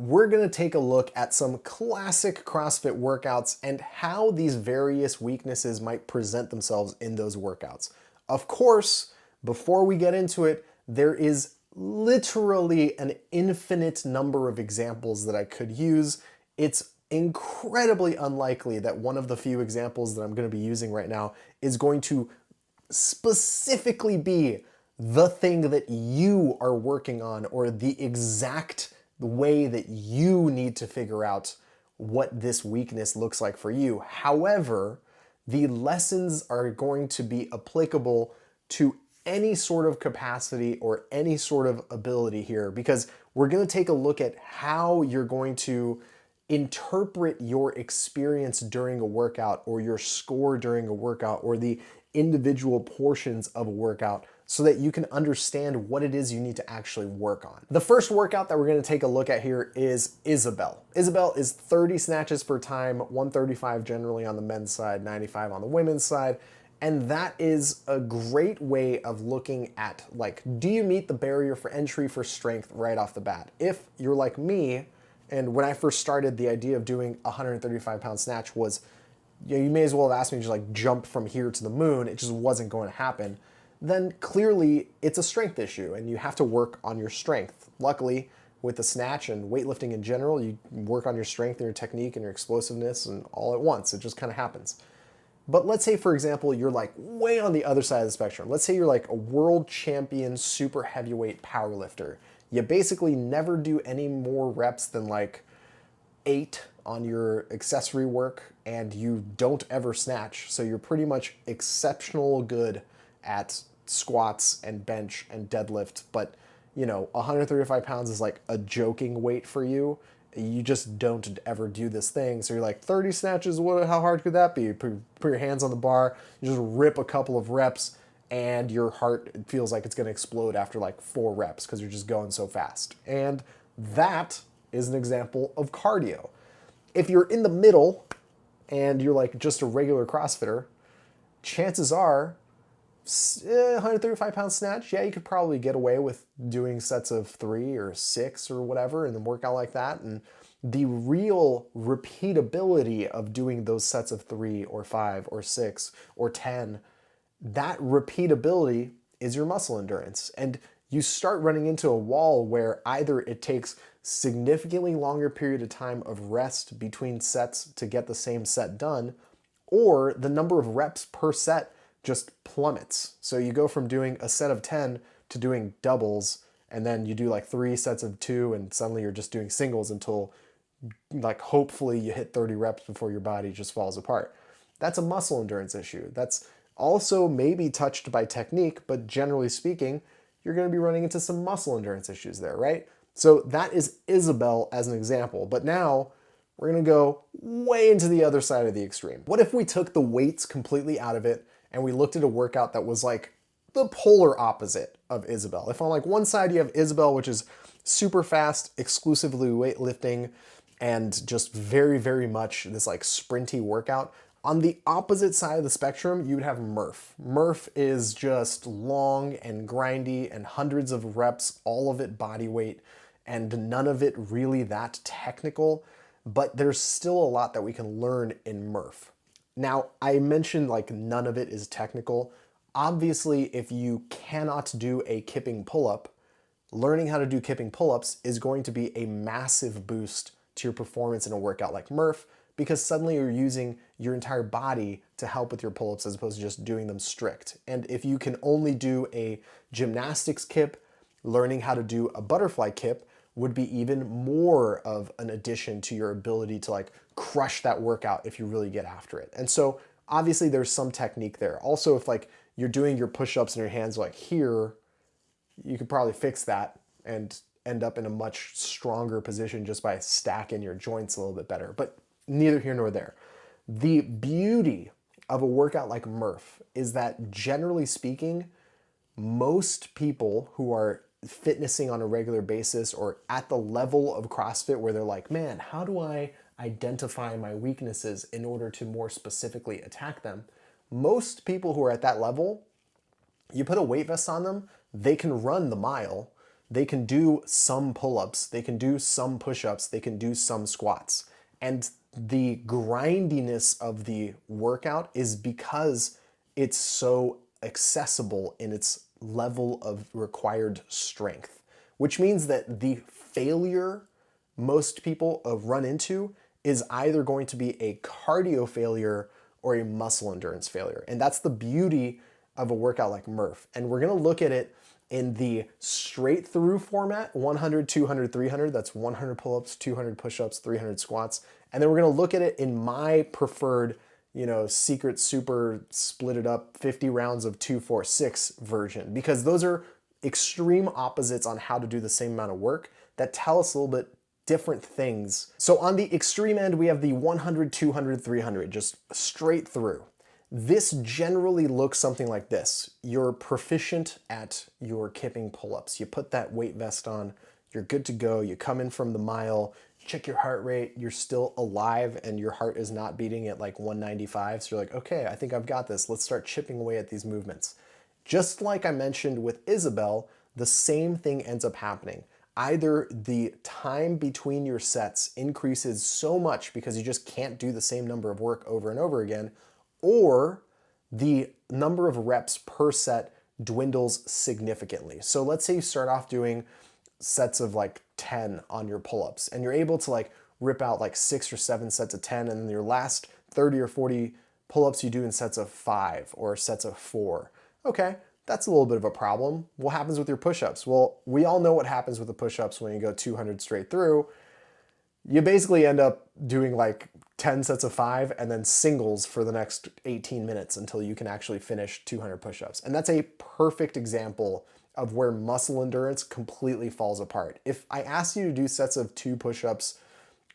we're gonna take a look at some classic CrossFit workouts and how these various weaknesses might present themselves in those workouts. Of course, before we get into it, there is literally an infinite number of examples that I could use. It's incredibly unlikely that one of the few examples that I'm gonna be using right now is going to specifically be the thing that you are working on or the exact way that you need to figure out what this weakness looks like for you. However, the lessons are going to be applicable to any sort of capacity or any sort of ability here, because we're going to take a look at how you're going to interpret your experience during a workout or your score during a workout or the individual portions of a workout so that you can understand what it is you need to actually work on. The first workout that we're going to take a look at here is ISABEL. ISABEL is 30 snatches per time, 135 generally on the men's side, 95 on the women's side. And that is a great way of looking at, like, do you meet the barrier for entry for strength right off the bat? If you're like me, and when I first started, the idea of doing a 135-pound snatch was, you may as well have asked me to just like jump from here to the moon. It just wasn't going to happen. Then clearly it's a strength issue and you have to work on your strength. Luckily, with the snatch and weightlifting in general, you work on your strength and your technique and your explosiveness and all at once. It just kind of happens. But let's say, for example, you're like way on the other side of the spectrum. Let's say you're like a world champion super heavyweight powerlifter. You basically never do any more reps than like 8 on your accessory work and you don't ever snatch. So you're pretty much exceptional good at squats and bench and deadlift, but you know, 135 pounds is like a joking weight for you. You just don't ever do this thing. So you're like 30 snatches, how hard could that be? You put your hands on the bar, you just rip a couple of reps and your heart feels like it's gonna explode after like 4 reps because you're just going so fast. And that is an example of cardio. If you're in the middle and you're like just a regular CrossFitter, chances are 135-pound snatch, yeah, you could probably get away with doing sets of 3 or 6 or whatever and then work out like that. And the real repeatability of doing those sets of 3 or 5 or 6 or 10, that repeatability is your muscle endurance. And you start running into a wall where either it takes significantly longer period of time of rest between sets to get the same set done, or the number of reps per set just plummets. So you go from doing a set of 10 to doing doubles, and then you do like 3 sets of 2 and suddenly you're just doing singles until like hopefully you hit 30 reps before your body just falls apart. That's a muscle endurance issue. That's also maybe touched by technique, but generally speaking, you're going to be running into some muscle endurance issues there, right? So that is ISABEL as an example. But now we're going to go way into the other side of the extreme. What if we took the weights completely out of it and we looked at a workout that was like the polar opposite of ISABEL? If on like one side you have ISABEL, which is super fast, exclusively weightlifting, and just very, very much this like sprinty workout. On the opposite side of the spectrum, you would have MURPH. MURPH is just long and grindy and hundreds of reps, all of it body weight, and none of it really that technical, but there's still a lot that we can learn in MURPH. Now, I mentioned like none of it is technical. Obviously, if you cannot do a kipping pull-up, learning how to do kipping pull-ups is going to be a massive boost to your performance in a workout like MURPH, because suddenly you're using your entire body to help with your pull-ups as opposed to just doing them strict. And if you can only do a gymnastics kip, learning how to do a butterfly kip would be even more of an addition to your ability to like crush that workout if you really get after it. And so obviously there's some technique there. Also, if like you're doing your push-ups and your hands like here, you could probably fix that and end up in a much stronger position just by stacking your joints a little bit better. But neither here nor there. The beauty of a workout like MURPH is that generally speaking, most people who are fitnessing on a regular basis or at the level of CrossFit where they're like, man, how do I identify my weaknesses in order to more specifically attack them? Most people who are at that level, you put a weight vest on them, they can run the mile, they can do some pull-ups, they can do some push-ups, they can do some squats. And the grindiness of the workout is because it's so accessible in its level of required strength, which means that the failure most people run into is either going to be a cardio failure or a muscle endurance failure. And that's the beauty of a workout like MURPH. And we're gonna look at it in the straight through format, 100, 200, 300, that's 100 pull-ups, 200 push-ups, 300 squats. And then we're gonna look at it in my preferred, secret super split it up 50 rounds of 2, 4, 6 version, because those are extreme opposites on how to do the same amount of work that tell us a little bit different things. So on the extreme end, we have the 100, 200, 300, just straight through. This generally looks something like this. You're proficient at your kipping pull-ups. You put that weight vest on, you're good to go. You come in from the mile, check your heart rate, you're still alive and your heart is not beating at like 195. So you're like, okay, I think I've got this. Let's start chipping away at these movements. Just like I mentioned with Isabel, the same thing ends up happening. Either the time between your sets increases so much because you just can't do the same number of work over and over again, or the number of reps per set dwindles significantly. So let's say you start off doing sets of like 10 on your pull-ups and you're able to like rip out like 6 or 7 sets of 10, and then your last 30 or 40 pull-ups you do in sets of 5 or sets of 4. Okay, that's a little bit of a problem. What happens with your push-ups? Well, we all know what happens with the push-ups when you go 200 straight through. You basically end up doing like 10 sets of 5 and then singles for the next 18 minutes until you can actually finish 200 push-ups. And that's a perfect example of where muscle endurance completely falls apart. If I asked you to do sets of 2 push-ups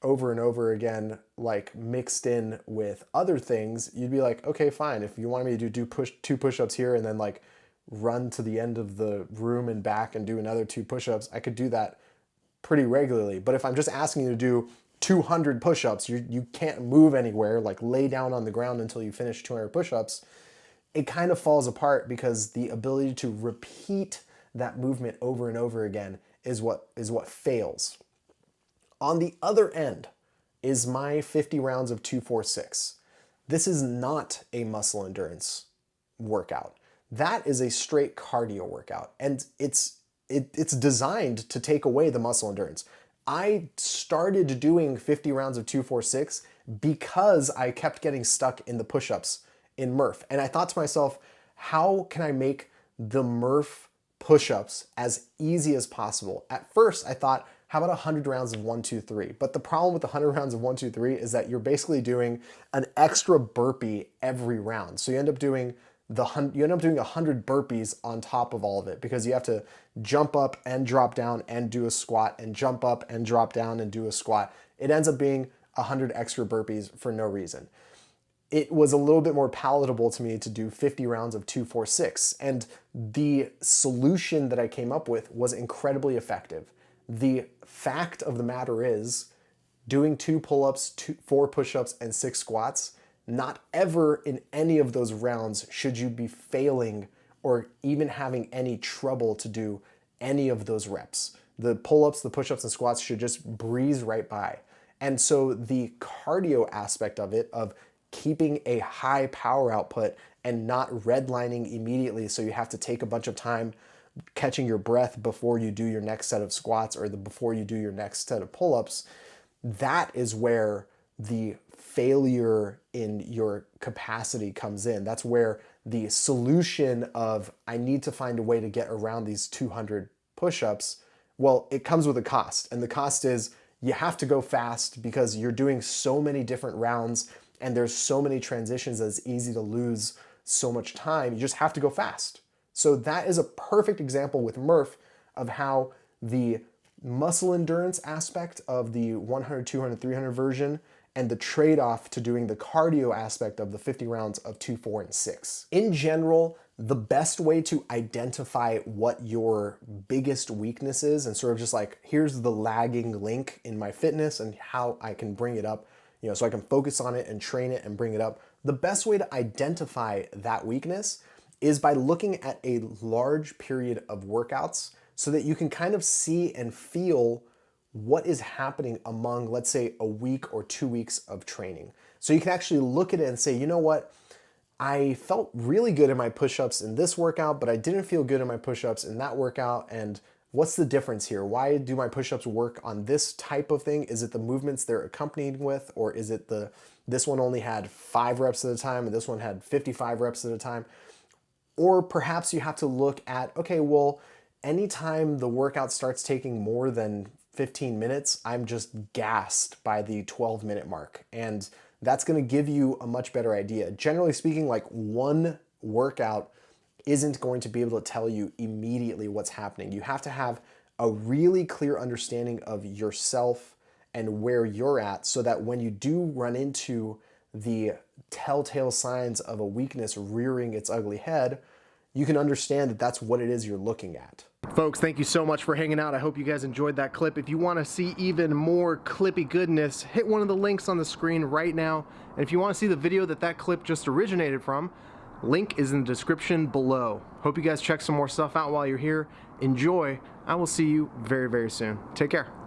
over and over again, like mixed in with other things, you'd be like, okay, fine. If you wanted me to do 2 push-ups here and then like run to the end of the room and back and do another 2 push-ups, I could do that pretty regularly. But if I'm just asking you to do 200 push-ups, you can't move anywhere, like lay down on the ground until you finish 200 push-ups, it kind of falls apart because the ability to repeat that movement over and over again is what fails. On the other end is my 50 rounds of 2, 4, 6. This is not a muscle endurance workout. That is a straight cardio workout, and it's designed to take away the muscle endurance. I started doing 50 rounds of 2, 4, 6 because I kept getting stuck in the push-ups in MURPH. And I thought to myself, how can I make the MURPH push-ups as easy as possible? At first, I thought, how about 100 rounds of 1, 2, 3? But the problem with the 100 rounds of 1, 2, 3 is that you're basically doing an extra burpee every round. So you end up doing 100 burpees on top of all of it, because you have to jump up and drop down and do a squat and jump up and drop down and do a squat. It ends up being 100 extra burpees for no reason. It was a little bit more palatable to me to do 50 rounds of 2, 4, 6. And the solution that I came up with was incredibly effective. The fact of the matter is, doing 2 pull-ups, 4 push-ups, and 6 squats, not ever in any of those rounds should you be failing or even having any trouble to do any of those reps. The pull-ups, the push-ups, and squats should just breeze right by. And so the cardio aspect of it, of keeping a high power output and not redlining immediately, so you have to take a bunch of time catching your breath before you do your next set of squats or before you do your next set of pull-ups, that is where the failure in your capacity comes in. That's where the solution of, I need to find a way to get around these 200 push-ups, well, it comes with a cost. And the cost is you have to go fast because you're doing so many different rounds and there's so many transitions that it's easy to lose so much time. You just have to go fast. So that is a perfect example with MURPH of how the muscle endurance aspect of the 100, 200, 300 version and the trade-off to doing the cardio aspect of the 50 rounds of 2, 4, and 6. In general, the best way to identify what your biggest weakness is and sort of just like, here's the lagging link in my fitness and how I can bring it up, so I can focus on it and train it and bring it up. The best way to identify that weakness is by looking at a large period of workouts so that you can kind of see and feel what is happening among, let's say, a week or 2 weeks of training. So you can actually look at it and say, you know what? I felt really good in my push-ups in this workout, but I didn't feel good in my push-ups in that workout. And what's the difference here? Why do my push-ups work on this type of thing? Is it the movements they're accompanied with, or is it this one only had 5 reps at a time and this one had 55 reps at a time? Or perhaps you have to look at, okay, well, anytime the workout starts taking more than 15 minutes, I'm just gassed by the 12-minute mark. And that's going to give you a much better idea. Generally speaking, like one workout isn't going to be able to tell you immediately what's happening. You have to have a really clear understanding of yourself and where you're at, so that when you do run into the telltale signs of a weakness rearing its ugly head, you can understand that that's what it is you're looking at. Folks, thank you so much for hanging out. I hope you guys enjoyed that clip. If you want to see even more clippy goodness, hit one of the links on the screen right now. And if you want to see the video that clip just originated from, link is in the description below. Hope you guys check some more stuff out while you're here. Enjoy. I will see you very, very soon. Take care.